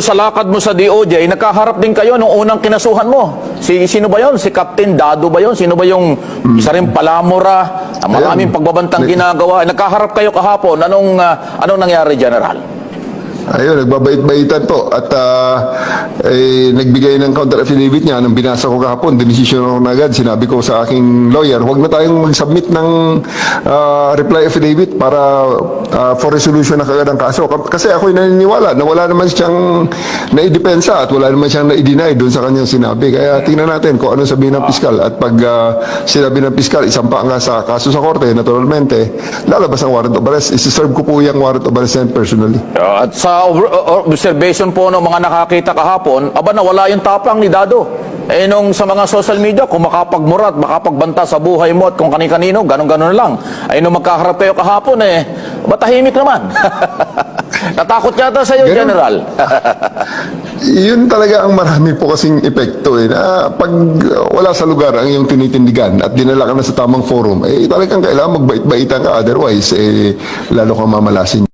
doon sa lakad mo sa DOJ, nagkaharap din kayo nung unang kinasuhan mo. Sino ba yon? Si Captain Dado ba yon? Sino ba yung isa rin palamura? Maraming pagbabantang ginagawa. Nagkaharap kayo kahapon. Anong nangyari, General? Ayun, nagbabait-baitan po at nagbigay ng counter affidavit niya nang binasa ko kahapon, dinesisyon ko na agad, sinabi ko sa aking lawyer, huwag na tayong mag-submit ng reply affidavit para for resolution na kagad ang kaso. Kasi ako'y naniniwala na wala naman siyang naidepensa at wala naman siyang na-deny doon sa kanyang sinabi. Kaya tingnan natin kung ano sabihin ng piskal at pag sinabi ng piskal, isampa nga sa kaso sa korte, naturalmente, lalabas ang warrant of arrest. Isi-serve ko po yung warrant of arrest personally. At sa observation po ng mga nakakita kahapon, aba nawala yung tapang ni Dado. Nung sa mga social media, kung makapagmurat, makapagbanta sa buhay mo at kung kani-kanino, ganun-ganun lang. Nung magkaharap kayo kahapon, matahimik naman. Natakot yata sa iyo, General. Yun talaga ang marami po kasing epekto na pag wala sa lugar ang iyong tinitindigan at dinala ka na sa tamang forum, talagang kailangan magbait-baitan ka, otherwise lalo kang mamalasin.